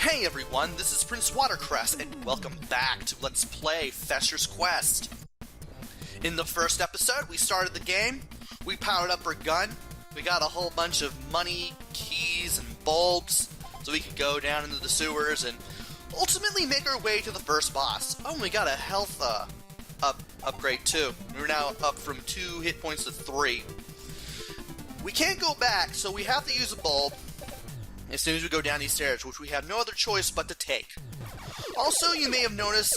Hey everyone, this is Prince Watercress, and welcome back to Let's Play Fester's Quest. In the first episode, we started the game, we powered up our gun, we got a whole bunch of money, keys, and bulbs, so we could go down into the sewers and ultimately make our way to the first boss. Oh, and we got a health upgrade too. We're now up from 2 hit points to 3. We can't go back, so we have to use a bulb as soon as we go down these stairs, which we have no other choice but to take. Also, you may have noticed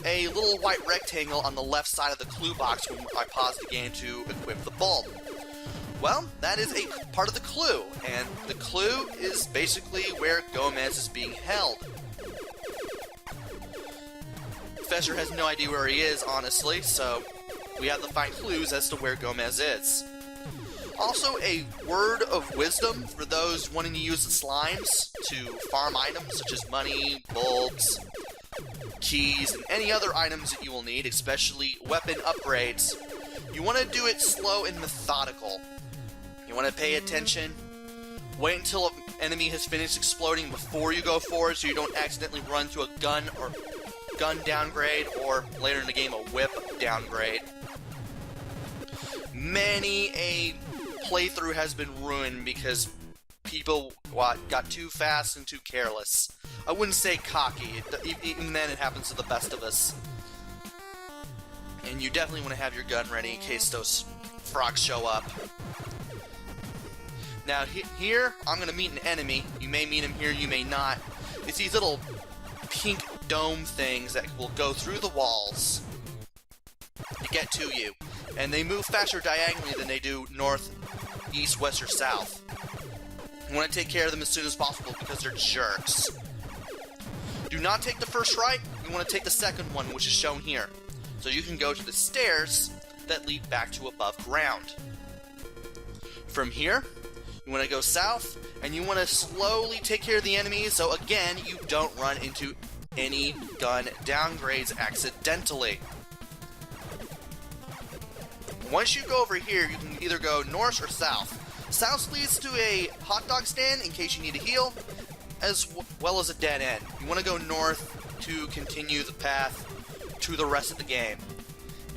a little white rectangle on the left side of the clue box when I paused the game to equip the bulb. Well, that is a part of the clue, and the clue is basically where Gomez is being held. Fester has no idea where he is, honestly, so we have to find clues as to where Gomez is. Also, a word of wisdom for those wanting to use the slimes to farm items such as money, bulbs, keys, and any other items that you will need, especially weapon upgrades. You want to do it slow and methodical. You want to pay attention, wait until an enemy has finished exploding before you go forward so you don't accidentally run to a gun downgrade, or later in the game a whip downgrade. Many a playthrough has been ruined because people got too fast and too careless. I wouldn't say cocky, even then it happens to the best of us. And you definitely want to have your gun ready in case those frogs show up. Now here, I'm going to meet an enemy. You may meet him here, you may not. It's these little pink dome things that will go through the walls to get to you. And they move faster diagonally than they do north, east, west, or south. You want to take care of them as soon as possible because they're jerks. Do not take the first right, you want to take the second one, which is shown here. So you can go to the stairs that lead back to above ground. From here, you want to go south, and you want to slowly take care of the enemies so again, you don't run into any gun downgrades accidentally. Once you go over here, you can either go north or south. South leads to a hot dog stand in case you need a heal, as well as a dead end. You want to go north to continue the path to the rest of the game.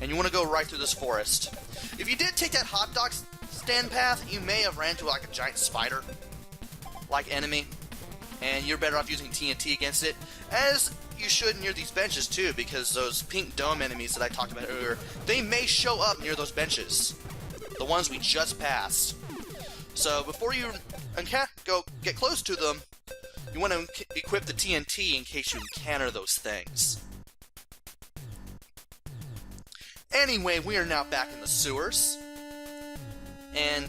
And you want to go right through this forest. If you did take that hot dog stand path, you may have ran into like a giant spider-like enemy, and you're better off using TNT against it, as you should near these benches too, because those pink dome enemies that I talked about earlier, they may show up near those benches, the ones we just passed. So before you go get close to them, you want to equip the TNT in case you encounter those things. Anyway, we are now back in the sewers, and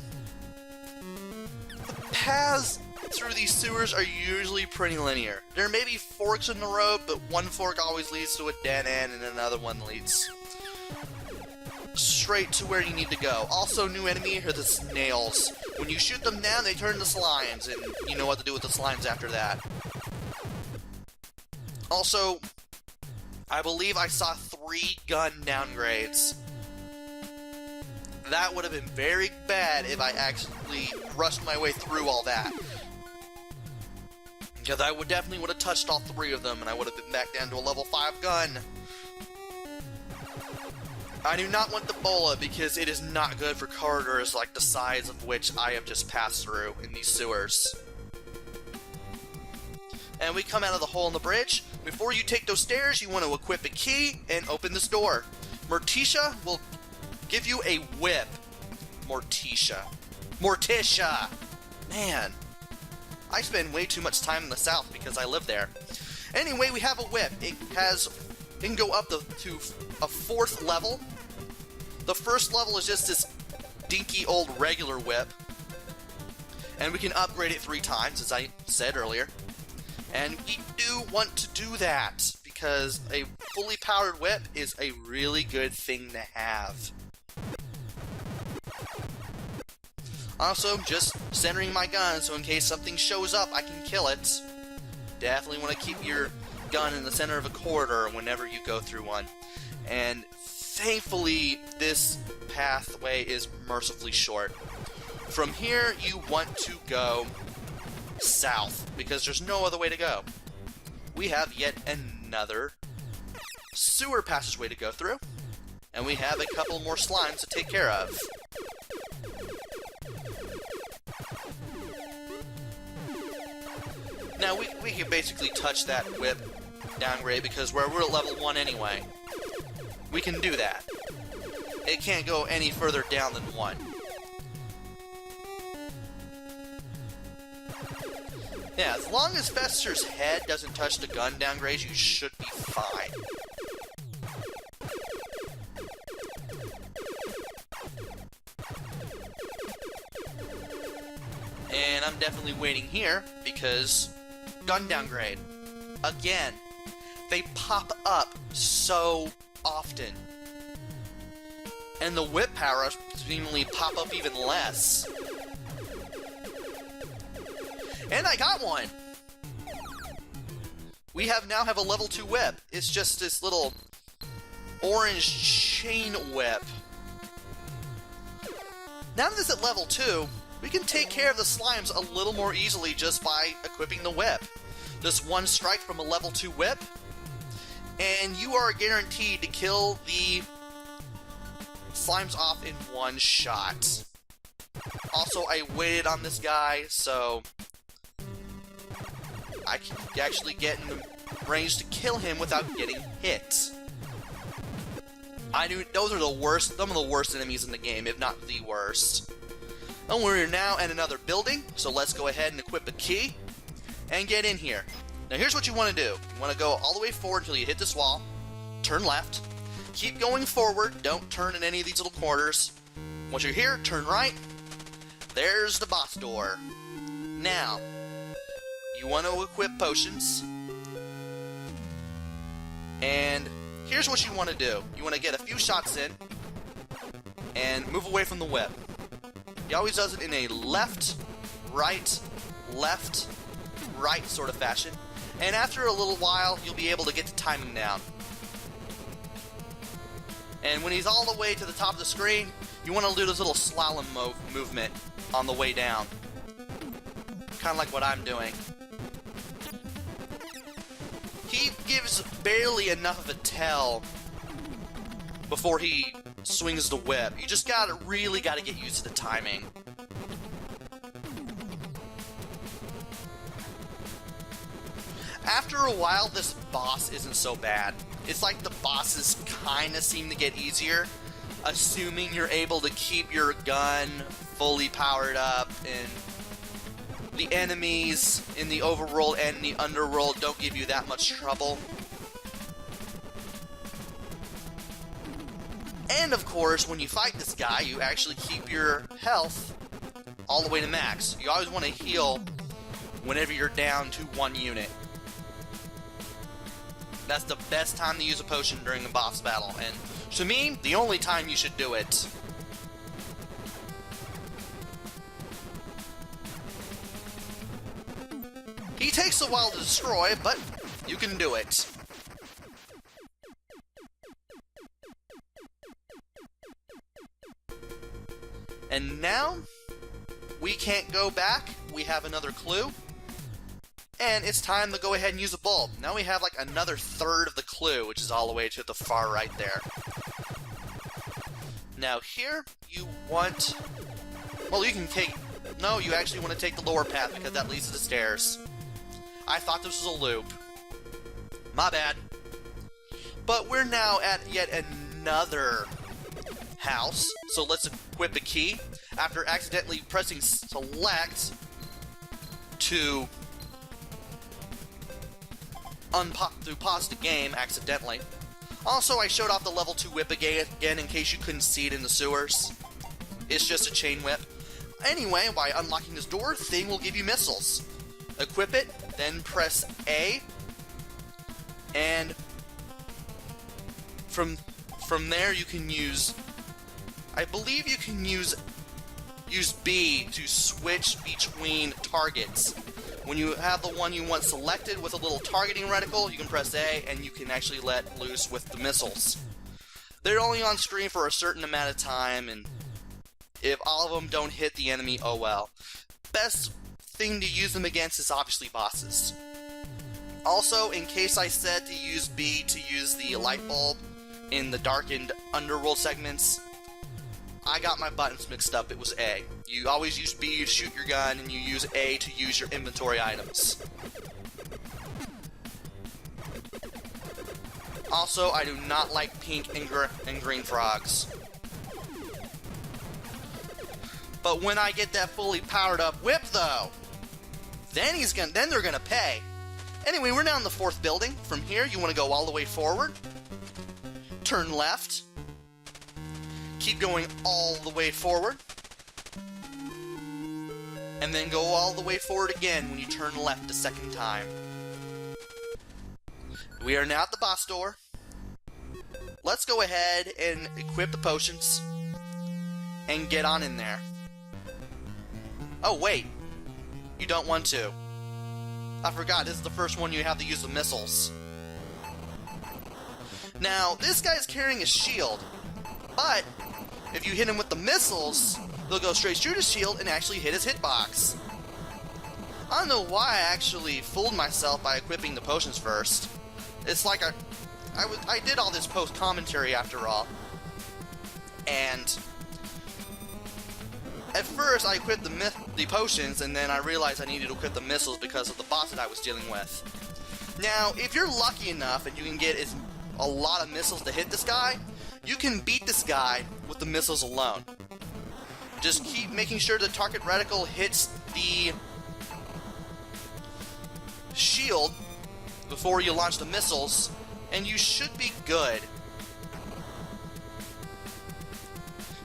the paths through these sewers are usually pretty linear. There may be forks in the road, but one fork always leads to a dead end and another one leads straight to where you need to go. Also, new enemy are the snails. When you shoot them down, they turn to slimes, and you know what to do with the slimes after that. Also, I believe I saw 3 gun downgrades. That would have been very bad if I actually rushed my way through all that. Because I definitely would have touched all 3 of them, and I would have been back down to a level 5 gun. I do not want the bola, because it is not good for corridors like the size of which I have just passed through in these sewers. And we come out of the hole in the bridge. Before you take those stairs, you want to equip a key and open this door. Morticia will give you a whip. Morticia. Man. I spend way too much time in the south because I live there. Anyway, we have a whip. It can go up to a 4th level. The first level is just this dinky old regular whip. And we can upgrade it 3 times, as I said earlier. And we do want to do that, because a fully powered whip is a really good thing to have. Also, just centering my gun, so in case something shows up, I can kill it. Definitely want to keep your gun in the center of a corridor whenever you go through one. And thankfully, this pathway is mercifully short. From here, you want to go south, because there's no other way to go. we have yet another sewer passageway to go through. And we have a couple more slimes to take care of. Now, we can basically touch that whip downgrade because we're at level 1 anyway. We can do that. It can't go any further down than 1. Yeah, as long as Fester's head doesn't touch the gun downgrade, you should be fine. And I'm definitely waiting here because gun downgrade. Again, they pop up so often. And the whip power-ups seemingly pop up even less. And I got one! We now have a level 2 whip. It's just this little orange chain whip. Now that it's at level 2, we can take care of the slimes a little more easily just by equipping the whip. Just one strike from a level 2 whip, and you are guaranteed to kill the slimes off in one shot. Also, I waited on this guy, so I can actually get in the range to kill him without getting hit. I knew those are the worst, some of the worst enemies in the game, if not the worst. And we're now at another building, so let's go ahead and equip a key and get in here. Now here's what you want to do. You want to go all the way forward until you hit this wall, turn left, keep going forward, don't turn in any of these little corners. Once you're here, turn right. There's the boss door. Now, you want to equip potions. And here's what you want to do. You want to get a few shots in and move away from the whip. He always does it in a left, right sort of fashion. And after a little while, you'll be able to get the timing down. And when he's all the way to the top of the screen, you want to do this little slalom movement on the way down. Kind of like what I'm doing. He gives barely enough of a tell before he swings the whip. You just really gotta get used to the timing. After a while, this boss isn't so bad. It's like the bosses kinda seem to get easier, assuming you're able to keep your gun fully powered up, and the enemies in the overworld and the underworld don't give you that much trouble. And of course, when you fight this guy, you actually keep your health all the way to max. You always want to heal whenever you're down to 1 unit. That's the best time to use a potion during a boss battle, and to me, the only time you should do it. He takes a while to destroy, but you can do it. And now, we can't go back. We have another clue. And it's time to go ahead and use a bulb. Now we have like another third of the clue, which is all the way to the far right there. Now here, you want... Well, you can take... No, you actually want to take the lower path because that leads to the stairs. I thought this was a loop. My bad. But we're now at yet another house, so let's equip a key. After accidentally pressing select to pause the game accidentally. Also, I showed off the level 2 whip again in case you couldn't see it in the sewers. It's just a chain whip. Anyway, by unlocking this door, thing will give you missiles. Equip it, then press A, and from there you can use... I believe you can use B to switch between targets. When you have the one you want selected with a little targeting reticle, you can press A and you can actually let loose with the missiles. They're only on screen for a certain amount of time, and if all of them don't hit the enemy, oh well. Best thing to use them against is obviously bosses. Also, in case I said to use B to use the light bulb in the darkened underworld segments, I got my buttons mixed up. It was A. You always use B to shoot your gun, and you use A to use your inventory items. Also, I do not like pink and green frogs. But when I get that fully powered up whip, though, then they're gonna pay. Anyway, we're now in the 4th building. From here, you want to go all the way forward, turn left, keep going all the way forward, and then go all the way forward again when you turn left a second time. We are now at the boss door. Let's go ahead and equip the potions and get on in there. Oh wait, you don't want to. I forgot, this is the first one you have to use the missiles. Now, this guy's carrying a shield, but if you hit him with the missiles, they'll go straight through the shield and actually hit his hitbox. I don't know why I actually fooled myself by equipping the potions first. It's like I did all this post-commentary after all, and at first I equipped the potions, and then I realized I needed to equip the missiles because of the boss that I was dealing with. Now, if you're lucky enough and you can get a lot of missiles to hit this guy, you can beat this guy with the missiles alone. Just keep making sure the target reticle hits the shield before you launch the missiles, and you should be good.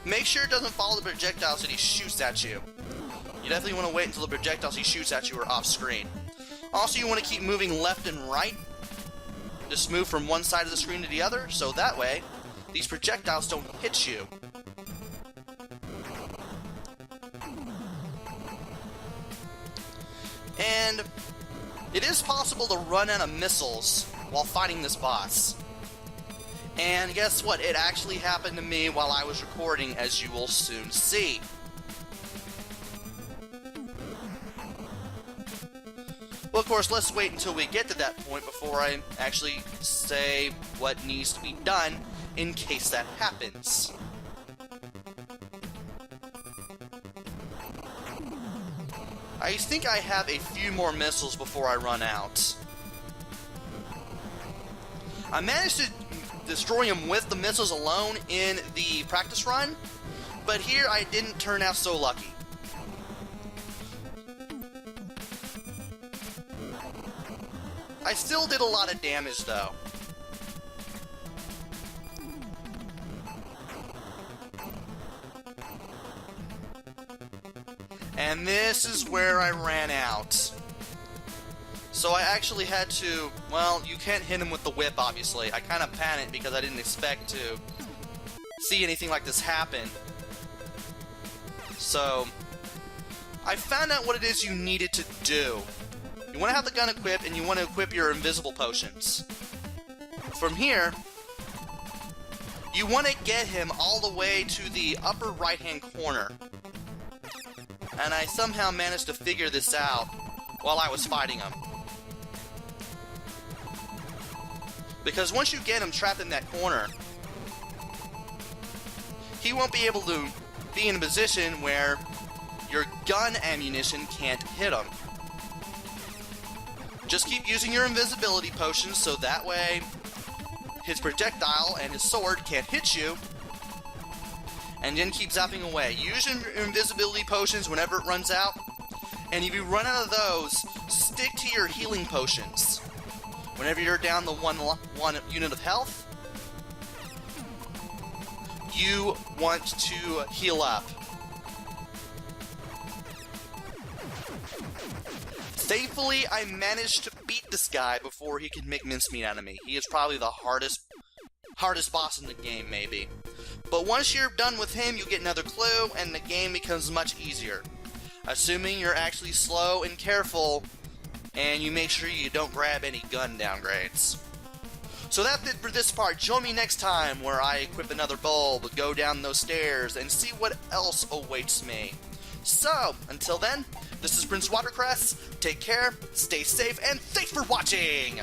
Make sure it doesn't follow the projectiles that he shoots at you. You definitely want to wait until the projectiles he shoots at you are off screen. Also, you want to keep moving left and right. Just move from one side of the screen to the other, so that way these projectiles don't hit you. And it is possible to run out of missiles while fighting this boss. And guess what? It actually happened to me while I was recording, as you will soon see. Well, of course, let's wait until we get to that point before I actually say what needs to be done in case that happens. I think I have a few more missiles before I run out. I managed to destroy him with the missiles alone in the practice run, but here I didn't turn out so lucky. I still did a lot of damage though. And this is where I ran out. So I actually had to, well, you can't hit him with the whip, obviously. I kind of panicked because I didn't expect to see anything like this happen. So I found out what it is you needed to do. You want to have the gun equipped, and you want to equip your invisible potions. From here, you want to get him all the way to the upper right-hand corner. And I somehow managed to figure this out while I was fighting him. Because once you get him trapped in that corner, he won't be able to be in a position where your gun ammunition can't hit him. Just keep using your invisibility potions so that way his projectile and his sword can't hit you. And then keep zapping away. Use your invisibility potions whenever it runs out. And if you run out of those, stick to your healing potions. Whenever you're down the one unit of health, you want to heal up. Thankfully, I managed to beat this guy before he could make mincemeat out of me. He is probably the hardest boss in the game, maybe. But once you're done with him, you get another clue, and the game becomes much easier. Assuming you're actually slow and careful, and you make sure you don't grab any gun downgrades. So that's it for this part. Join me next time where I equip another bulb, go down those stairs, and see what else awaits me. So, until then, this is Prince Watercress. Take care, stay safe, and thanks for watching!